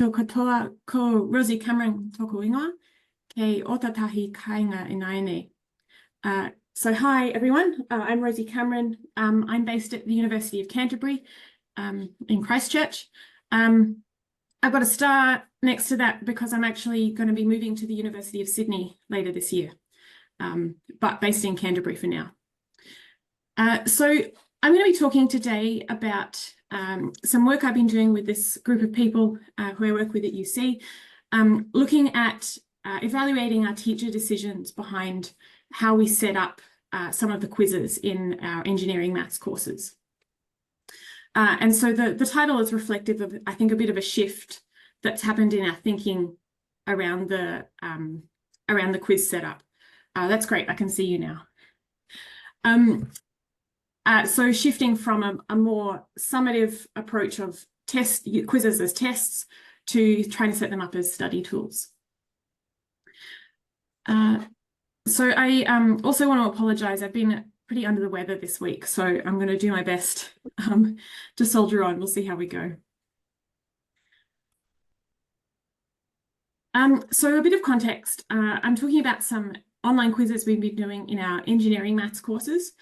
Tō katoa ko Rosie Cameron tōku ingoa, kei otatahi kāinga inaine. So hi everyone, I'm Rosie Cameron. I'm based at the University of Canterbury in Christchurch. I've got a star next to that because I'm actually going to be moving to the University of Sydney later this year, but based in Canterbury for now. So I'm going to be talking today about some work I've been doing with this group of people who I work with at UC, looking at evaluating our teacher decisions behind how we set up some of the quizzes in our engineering maths courses. And so the title is reflective of, I think, a bit of a shift that's happened in our thinking around the quiz setup. That's great, I can see you now. So shifting from a more summative approach of quizzes as tests to trying to set them up as study tools. So I also want to apologise. I've been pretty under the weather this week, so I'm going to do my best to soldier on. We'll see how we go. So a bit of context. I'm talking about some online quizzes we've been doing in our engineering maths courses.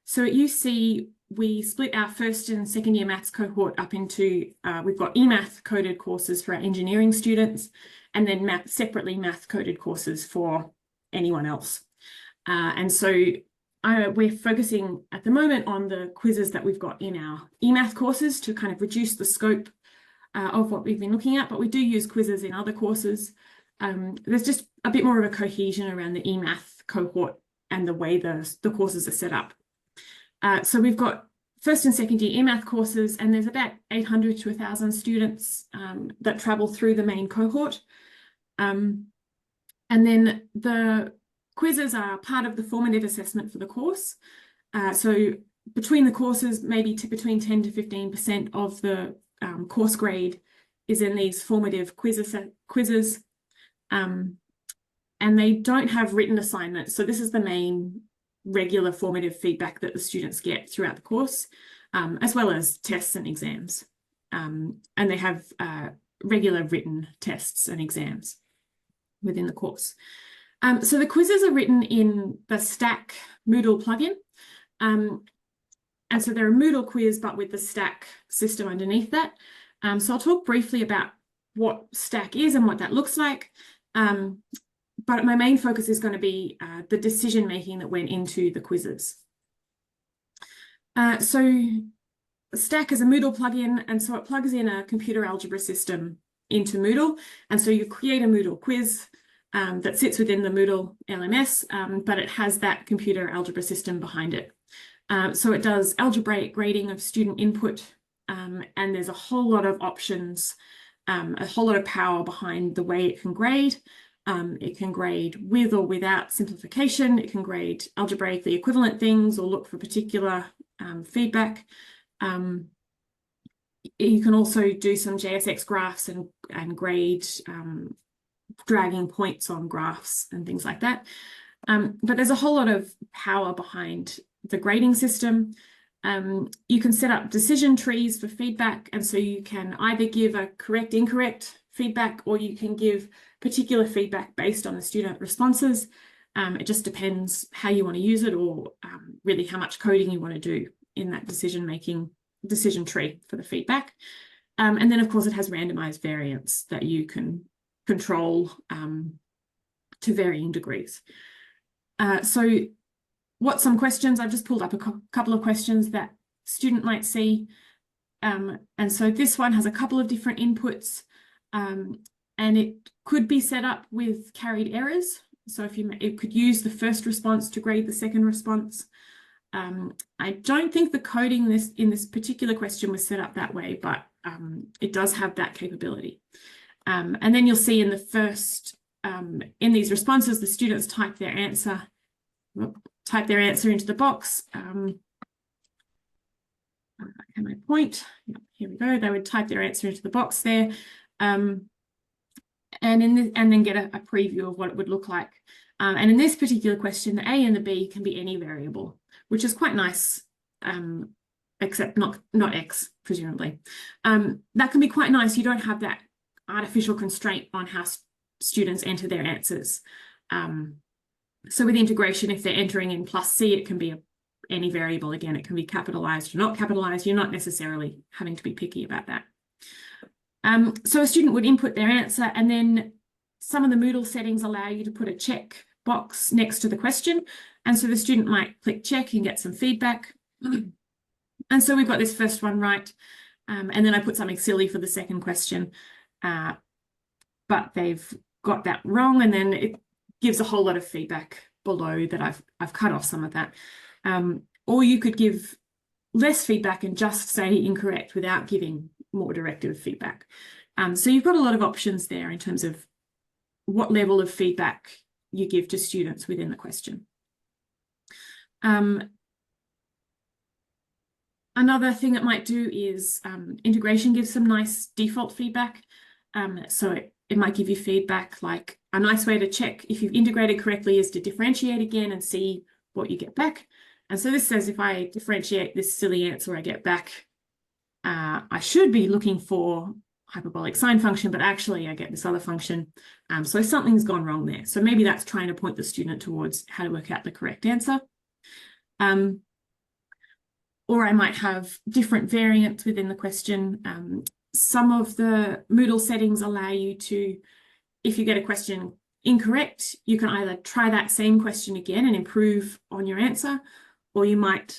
So at UC, we split our first and second year maths cohort up into, we've got eMath coded courses for our engineering students, and then separately math coded courses for anyone else. And so we're focusing at the moment on the quizzes that we've got in our eMath courses to kind of reduce the scope of what we've been looking at, but we do use quizzes in other courses. There's just a bit more of a cohesion around the eMath cohort and the way the courses are set up. So we've got first and second year eMath courses, and there's about 800 to 1,000 students that travel through the main cohort. And then the quizzes are part of the formative assessment for the course. So between the courses, maybe between 10 to 15% of the course grade is in these formative quizzes. And they don't have written assignments. So this is the main regular formative feedback that the students get throughout the course, as well as tests and exams. And they have regular written tests and exams within the course. So the quizzes are written in the Stack Moodle plugin. And so they're a Moodle quiz, but with the Stack system underneath that. So I'll talk briefly about what Stack is and what that looks like. But my main focus is going to be the decision-making that went into the quizzes. So Stack is a Moodle plugin, and so it plugs in a computer algebra system into Moodle. And so you create a Moodle quiz that sits within the Moodle LMS, but it has that computer algebra system behind it. So it does algebraic grading of student input, and there's a whole lot of options, a whole lot of power behind the way it can grade. It can grade with or without simplification. It can grade algebraically equivalent things or look for particular feedback. You can also do some JSX graphs and grade dragging points on graphs and things like that. But there's a whole lot of power behind the grading system. You can set up decision trees for feedback, and so you can either give a correct, incorrect feedback, or you can give particular feedback based on the student responses. It just depends how you want to use it, or really how much coding you want to do in that decision tree for the feedback. And then, of course, it has randomized variance that you can control to varying degrees. So what some questions, I've just pulled up a couple of questions that student might see. And so this one has a couple of different inputs. And it could be set up with carried errors. So it could use the first response to grade the second response. I don't think the coding in this particular question was set up that way, but it does have that capability. And then you'll see in the first, in these responses, the students type their answer into the box. Can I point? Yep, here we go. They would type their answer into the box there. And then get a preview of what it would look like. And in this particular question, the A and the B can be any variable, which is quite nice, except not X, presumably. That can be quite nice. You don't have that artificial constraint on how students enter their answers. So with integration, if they're entering in plus C, it can be any variable. Again, it can be capitalized or not capitalized. You're not necessarily having to be picky about that. So a student would input their answer, and then some of the Moodle settings allow you to put a check box next to the question. And so the student might click check and get some feedback. And so we've got this first one right. And then I put something silly for the second question, but they've got that wrong. And then it gives a whole lot of feedback below that I've cut off some of that. Or you could give less feedback and just say incorrect without giving more directive feedback. So you've got a lot of options there in terms of what level of feedback you give to students within the question. Another thing it might do is integration gives some nice default feedback. So it might give you feedback like a nice way to check if you've integrated correctly is to differentiate again and see what you get back. And so this says if I differentiate this silly answer I get back, I should be looking for hyperbolic sine function, but actually I get this other function. So something's gone wrong there. So maybe that's trying to point the student towards how to work out the correct answer. Or I might have different variants within the question. Some of the Moodle settings allow you to, if you get a question incorrect, you can either try that same question again and improve on your answer, or you might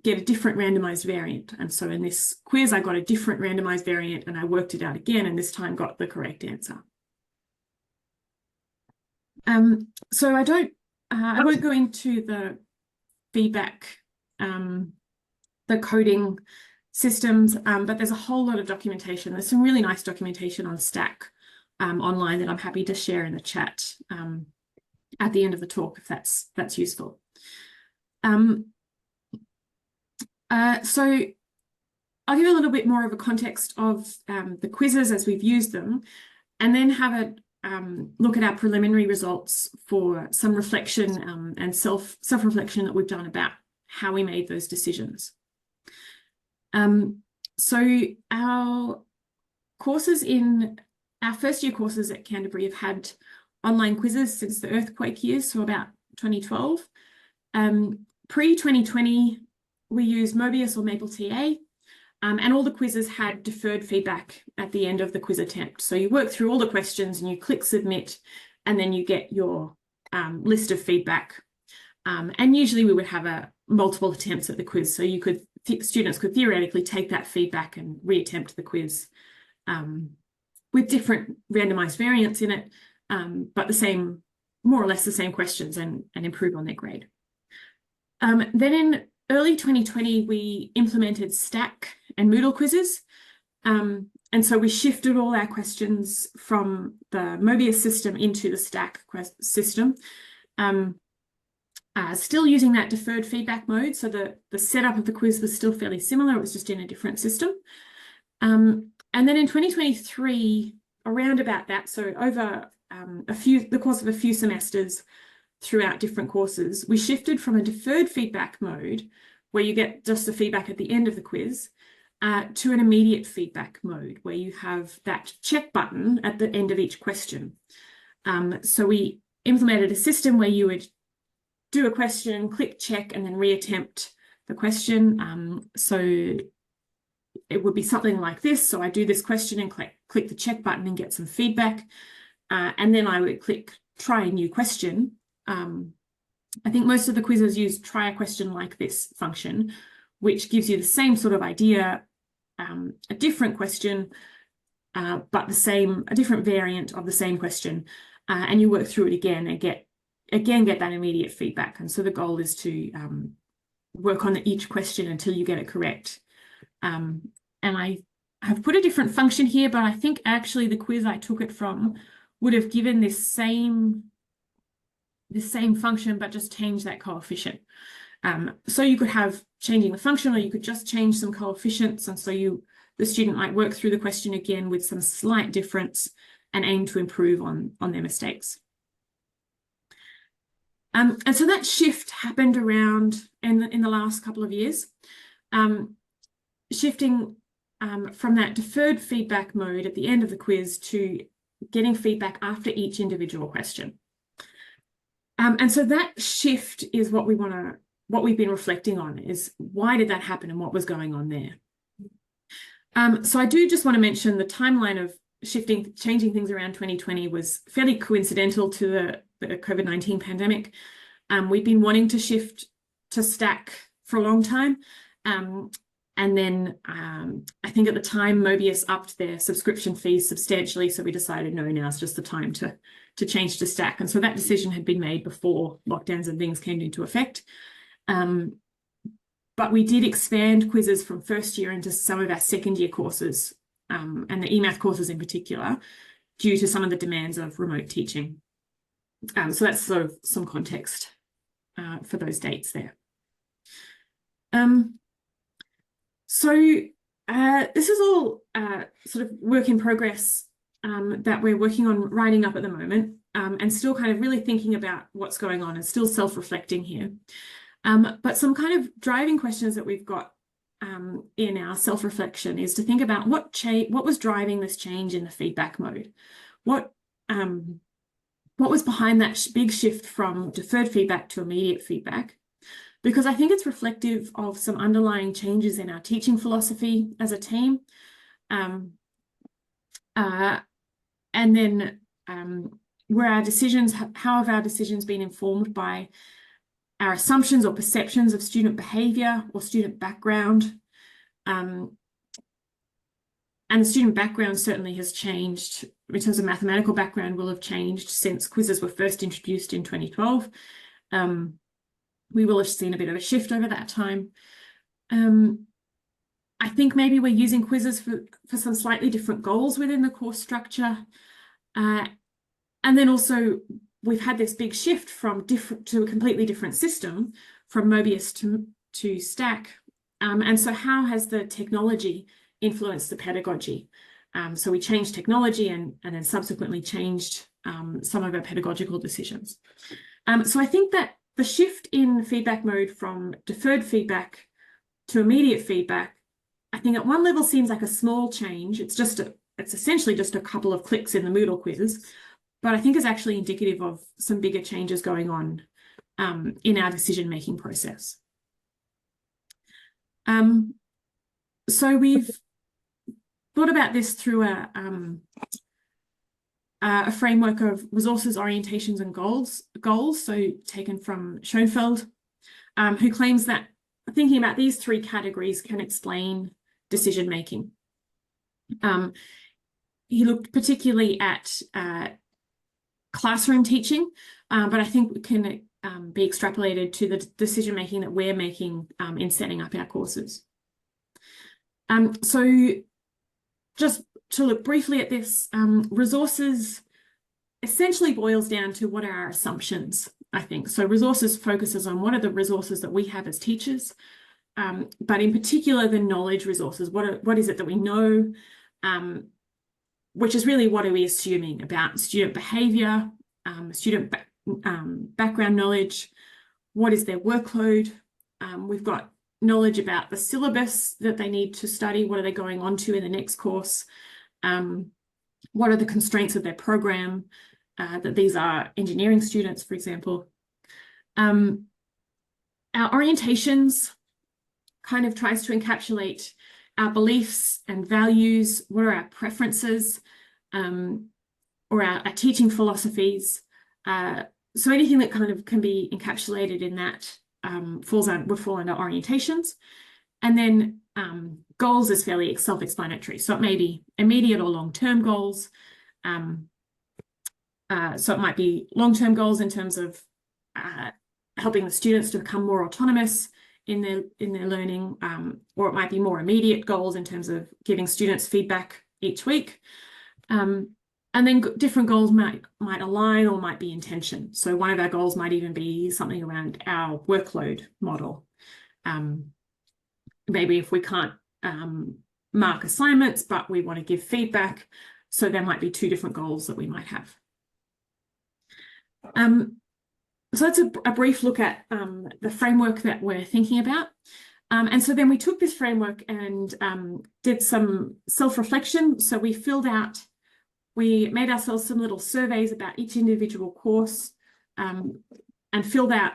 get a different randomized variant. And so in this quiz, I got a different randomized variant and I worked it out again, and this time got the correct answer. So I won't go into the feedback, the coding systems, but there's a whole lot of documentation. There's some really nice documentation on Stack online that I'm happy to share in the chat at the end of the talk if that's useful. So I'll give a little bit more of a context of the quizzes as we've used them, and then have a look at our preliminary results for some reflection and self-reflection that we've done about how we made those decisions. So our courses in our first year courses at Canterbury have had online quizzes since the earthquake years, so about 2012. Pre-2020, we used Mobius or Maple TA, and all the quizzes had deferred feedback at the end of the quiz attempt. So you work through all the questions and you click submit, and then you get your list of feedback. And usually we would have multiple attempts at the quiz. So students could theoretically take that feedback and reattempt the quiz with different randomized variants in it, but more or less the same questions and improve on their grade. Then in early 2020, we implemented Stack and Moodle quizzes. And so we shifted all our questions from the Mobius system into the Stack system. Still using that deferred feedback mode. So the setup of the quiz was still fairly similar. It was just in a different system. And then in 2023, around about that, so over the course of a few semesters throughout different courses, we shifted from a deferred feedback mode, where you get just the feedback at the end of the quiz, to an immediate feedback mode, where you have that check button at the end of each question. So we implemented a system where you would do a question, click check, and then reattempt the question. So it would be something like this. So I do this question and click the check button and get some feedback. And then I would click try a new question. I think most of the quizzes use try a question like this function, which gives you the same sort of idea, a different question, but a different variant of the same question. And you work through it again and get that immediate feedback. And so the goal is to work on each question until you get it correct. And I have put a different function here, but I think actually the quiz I took it from would have given this same function, but just change that coefficient. So you could have changing the function, or you could just change some coefficients. And so the student might work through the question again with some slight difference and aim to improve on their mistakes. And so that shift happened around in the last couple of years, shifting from that deferred feedback mode at the end of the quiz to getting feedback after each individual question. And so that shift is what we've been reflecting on, is why did that happen and what was going on there. So I do just want to mention the timeline of changing things around 2020 was fairly coincidental to the COVID-19 pandemic. We'd been wanting to shift to stack for a long time. And then I think at the time Mobius upped their subscription fees substantially, so we decided no, now's just the time to change to stack. And so that decision had been made before lockdowns and things came into effect. But we did expand quizzes from first year into some of our second year courses, and the eMath courses in particular, due to some of the demands of remote teaching. So that's sort of some context for those dates there. So this is all sort of work in progress that we're working on writing up at the moment, and still kind of really thinking about what's going on and still self-reflecting here. But some kind of driving questions that we've got in our self-reflection is to think about what was driving this change in the feedback mode. What was behind that big shift from deferred feedback to immediate feedback? Because I think it's reflective of some underlying changes in our teaching philosophy as a team. And then where our decisions, how have our decisions been informed by our assumptions or perceptions of student behaviour or student background. And the student background certainly has changed. In terms of mathematical background, will have changed since quizzes were first introduced in 2012. We will have seen a bit of a shift over that time. I think maybe we're using quizzes for some slightly different goals within the course structure. And then also we've had this big shift from to a completely different system, from Mobius to Stack. And so how has the technology influenced the pedagogy? So we changed technology and then subsequently changed some of our pedagogical decisions. So I think that the shift in feedback mode from deferred feedback to immediate feedback, I think at one level seems like a small change. It's essentially just a couple of clicks in the Moodle quizzes, but I think is actually indicative of some bigger changes going on in our decision-making process. So we've thought about this through a framework of resources, orientations, and goals. So taken from Schoenfeld, who claims that thinking about these three categories can explain decision-making. He looked particularly at classroom teaching, but I think it can be extrapolated to the decision-making that we're making in setting up our courses. So just to look briefly at this, resources essentially boils down to what are our assumptions, I think. So resources focuses on what are the resources that we have as teachers, but in particular the knowledge resources. What is it that we know, which is really what are we assuming about student behaviour, student background knowledge, what is their workload. We've got knowledge about the syllabus that they need to study, what are they going on to in the next course, what are the constraints of their program, that these are engineering students, for example. Our orientations kind of tries to encapsulate our beliefs and values, what are our preferences, or our teaching philosophies. So anything that kind of can be encapsulated in that would fall under orientations. And then goals is fairly self-explanatory. So it may be immediate or long-term goals. So it might be long-term goals in terms of helping the students to become more autonomous in their learning, or it might be more immediate goals in terms of giving students feedback each week. And then different goals might align or might be intention. So one of our goals might even be something around our workload model. Maybe if we can't mark assignments, but we want to give feedback, so there might be two different goals that we might have. So that's a brief look at the framework that we're thinking about. And so then we took this framework and did some self-reflection. So we made ourselves some little surveys about each individual course and filled out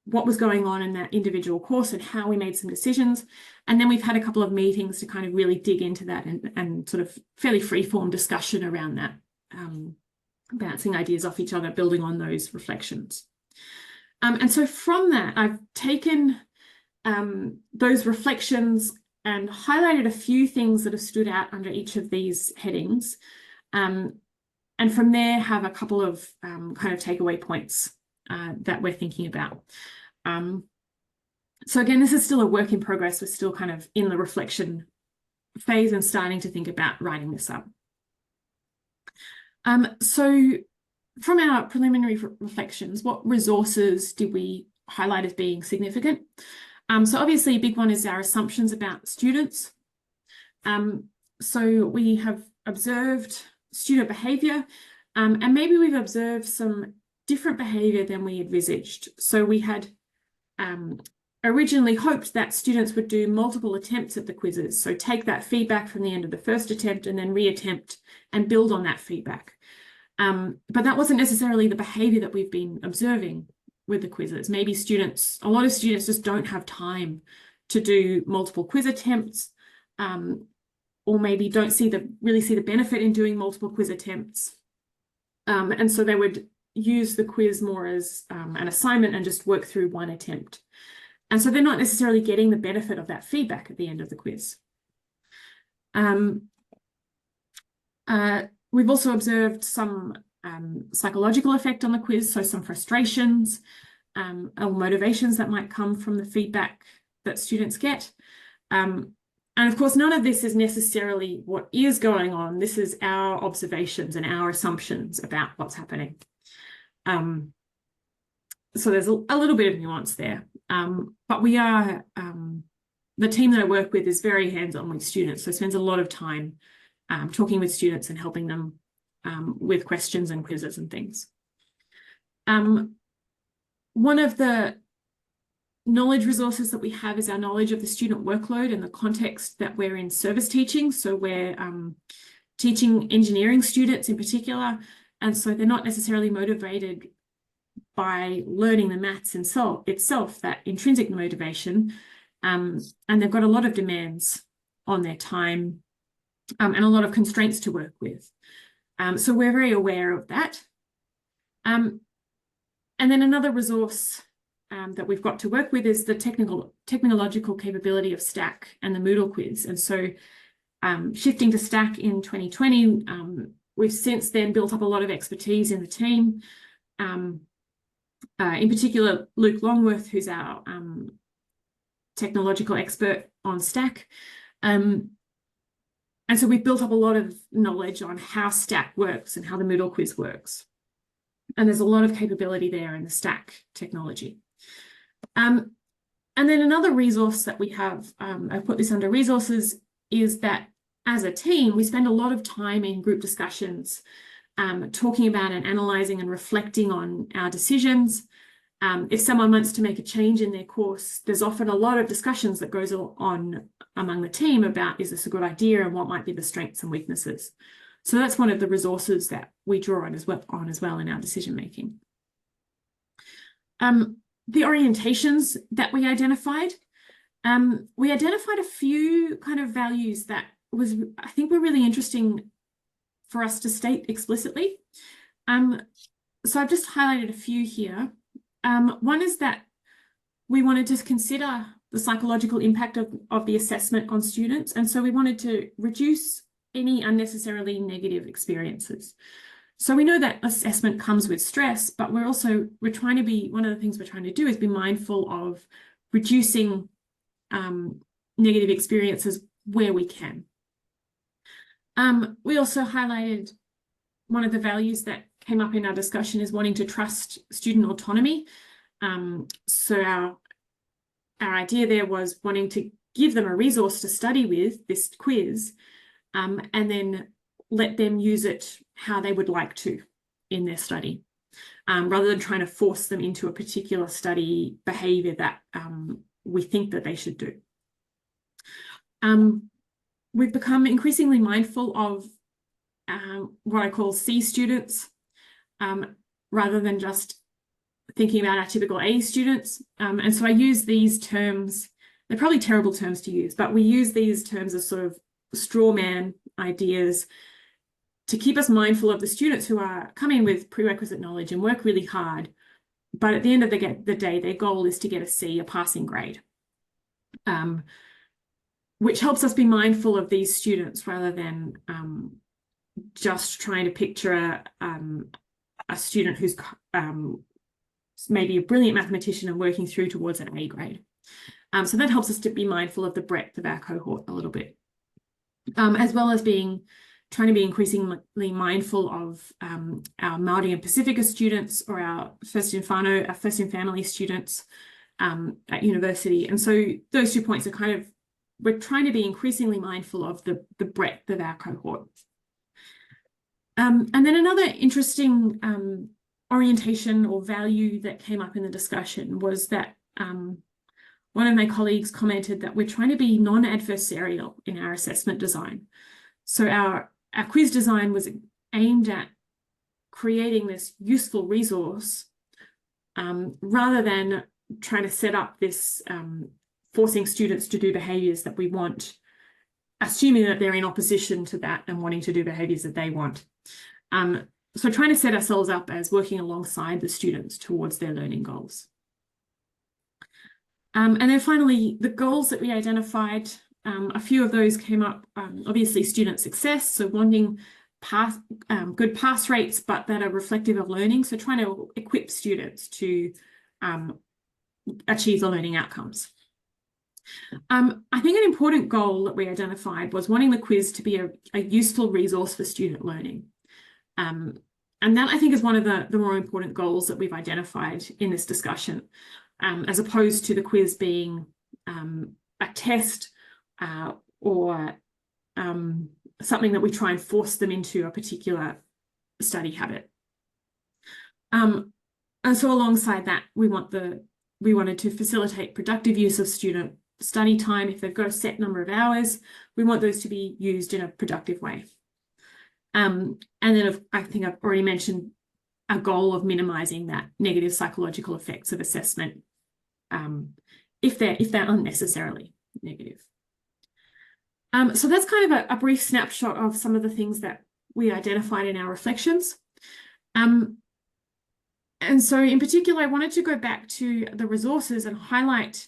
what was going on in that individual course and how we made some decisions. And then we've had a couple of meetings to kind of really dig into that and sort of fairly free-form discussion around that, bouncing ideas off each other, building on those reflections. And so from that, I've taken those reflections and highlighted a few things that have stood out under each of these headings. And from there have a couple of kind of takeaway points that we're thinking about. So again, this is still a work in progress. We're still kind of in the reflection phase and starting to think about writing this up. So from our preliminary reflections, what resources did we highlight as being significant? So obviously a big one is our assumptions about students. So we have observed student behaviour, and maybe we've observed some different behaviour than we envisaged. So we had originally hoped that students would do multiple attempts at the quizzes. So take that feedback from the end of the first attempt and then reattempt and build on that feedback. But that wasn't necessarily the behaviour that we've been observing with the quizzes. Maybe a lot of students just don't have time to do multiple quiz attempts, or maybe don't really see the benefit in doing multiple quiz attempts. And so they would use the quiz more as an assignment and just work through one attempt. And so they're not necessarily getting the benefit of that feedback at the end of the quiz. We've also observed some psychological effect on the quiz, so some frustrations or motivations that might come from the feedback that students get. And of course, none of this is necessarily what is going on. This is our observations and our assumptions about what's happening. So there's a little bit of nuance there. But we are, the team that I work with is very hands-on with students, so spends a lot of time talking with students and helping them with questions and quizzes and things. One of the knowledge resources that we have is our knowledge of the student workload and the context that we're in service teaching. So we're teaching engineering students in particular, and so they're not necessarily motivated by learning the maths itself, that intrinsic motivation, and they've got a lot of demands on their time and a lot of constraints to work with. So we're very aware of that. And then another resource that we've got to work with is the technological capability of Stack and the Moodle quiz. And so shifting to Stack in 2020, we've since then built up a lot of expertise in the team. In particular, Luke Longworth, who's our technological expert on Stack. And so we've built up a lot of knowledge on how Stack works and how the Moodle quiz works. And there's a lot of capability there in the Stack technology. And then another resource that we have, I put this under resources, is that as a team, we spend a lot of time in group discussions, talking about and analysing and reflecting on our decisions. If someone wants to make a change in their course, there's often a lot of discussions that goes on among the team about, is this a good idea and what might be the strengths and weaknesses? So that's one of the resources that we draw on as well in our decision making. The orientations that we identified a few kind of values that I think were really interesting for us to state explicitly. So I've just highlighted a few here. One is that we wanted to consider the psychological impact of the assessment on students. And so we wanted to reduce any unnecessarily negative experiences. So we know that assessment comes with stress, but one of the things we're trying to do is be mindful of reducing negative experiences where we can. We also highlighted one of the values that came up in our discussion is wanting to trust student autonomy. So our idea there was wanting to give them a resource to study with, this quiz, and then let them use it how they would like to in their study, rather than trying to force them into a particular study behaviour that we think that they should do. We've become increasingly mindful of what I call C students, rather than just thinking about our typical A students. And so I use these terms. They're probably terrible terms to use, but we use these terms as sort of straw man ideas to keep us mindful of the students who are coming with prerequisite knowledge and work really hard, but at the end of the day, their goal is to get a C, a passing grade, which helps us be mindful of these students rather than just trying to picture a student who's maybe a brilliant mathematician and working through towards an A grade. So that helps us to be mindful of the breadth of our cohort a little bit, as well as trying to be increasingly mindful of our Māori and Pacifica students, or our first in whānau, our first in family students at university. And so those 2 points are we're trying to be increasingly mindful of the breadth of our cohort. And then another interesting orientation or value that came up in the discussion was that one of my colleagues commented that we're trying to be non-adversarial in our assessment design. So our quiz design was aimed at creating this useful resource rather than trying to set up this forcing students to do behaviours that we want, assuming that they're in opposition to that and wanting to do behaviours that they want. So trying to set ourselves up as working alongside the students towards their learning goals. And then finally, the goals that we identified, a few of those came up, obviously student success, so wanting good pass rates, but that are reflective of learning. So trying to equip students to achieve the learning outcomes. I think an important goal that we identified was wanting the quiz to be a useful resource for student learning. And that, I think, is one of the more important goals that we've identified in this discussion, as opposed to the quiz being a test or something that we try and force them into a particular study habit. And so alongside that, we wanted to facilitate productive use of student study time. If they've got a set number of hours, we want those to be used in a productive way. And then I think I've already mentioned a goal of minimizing that negative psychological effects of assessment, if they're unnecessarily negative. So that's kind of a brief snapshot of some of the things that we identified in our reflections. And so in particular, I wanted to go back to the resources and highlight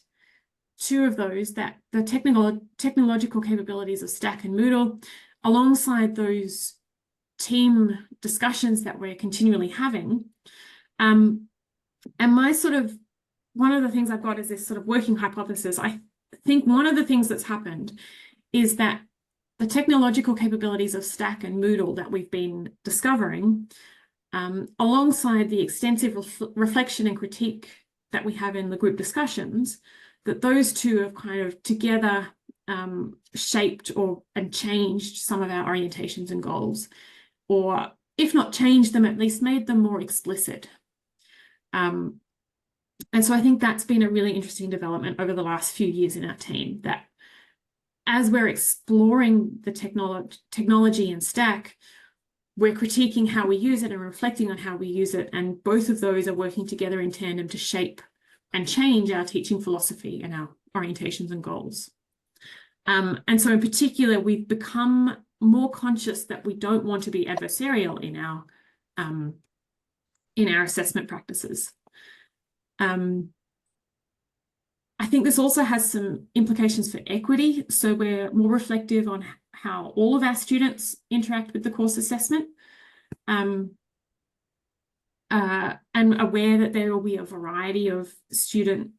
two of those, that the technological capabilities of Stack and Moodle, alongside those team discussions that we're continually having. And one of the things I've got is this sort of working hypothesis. I think one of the things that's happened is that the technological capabilities of Stack and Moodle that we've been discovering, alongside the extensive reflection and critique that we have in the group discussions, that those two have kind of together shaped and changed some of our orientations and goals, or if not changed them, at least made them more explicit. And so I think that's been a really interesting development over the last few years in our team, that as we're exploring the technology in Stack, we're critiquing how we use it and reflecting on how we use it. And both of those are working together in tandem to shape and change our teaching philosophy and our orientations and goals. And so in particular, we've become more conscious that we don't want to be adversarial in our assessment practices. I think this also has some implications for equity. So we're more reflective on how all of our students interact with the course assessment, and aware that there will be a variety of student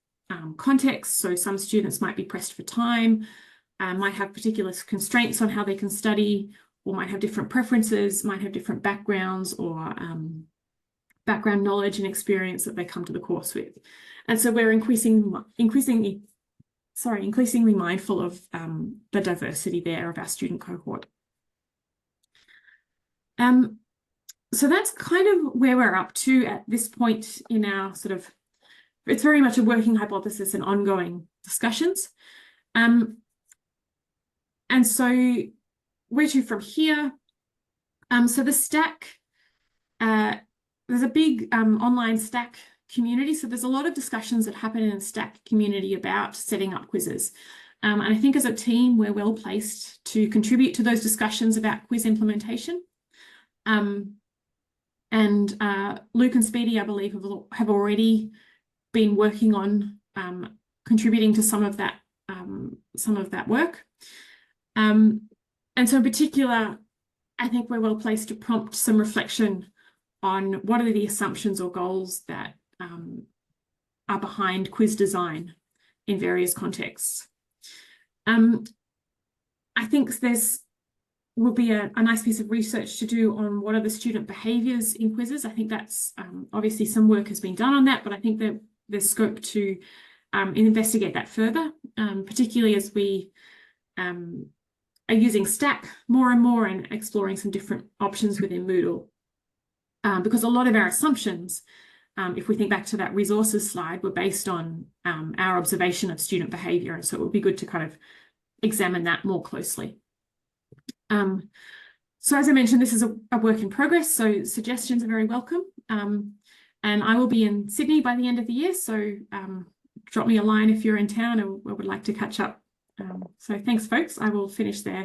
contexts. So some students might be pressed for time, might have particular constraints on how they can study, or might have different preferences, might have different backgrounds or background knowledge and experience that they come to the course with. And so we're increasingly mindful of the diversity there of our student cohort. So that's kind of where we're up to at this point in our it's very much a working hypothesis and ongoing discussions. And so where to from here? So the Stack, there's a big online Stack community. So there's a lot of discussions that happen in the Stack community about setting up quizzes. And I think as a team, we're well placed to contribute to those discussions about quiz implementation. And Luke and Speedy, I believe, have already been working on contributing to some of that work. And so in particular, I think we're well placed to prompt some reflection on what are the assumptions or goals that are behind quiz design in various contexts. I think will be a nice piece of research to do on what are the student behaviours in quizzes. I think that's obviously some work has been done on that, but I think that there's scope to investigate that further, particularly as we are using Stack more and more and exploring some different options within Moodle. Because a lot of our assumptions, if we think back to that resources slide, were based on our observation of student behaviour. And so it would be good to kind of examine that more closely. So as I mentioned, this is a work in progress, so suggestions are very welcome. And I will be in Sydney by the end of the year, so drop me a line if you're in town or would like to catch up. So thanks, folks. I will finish there.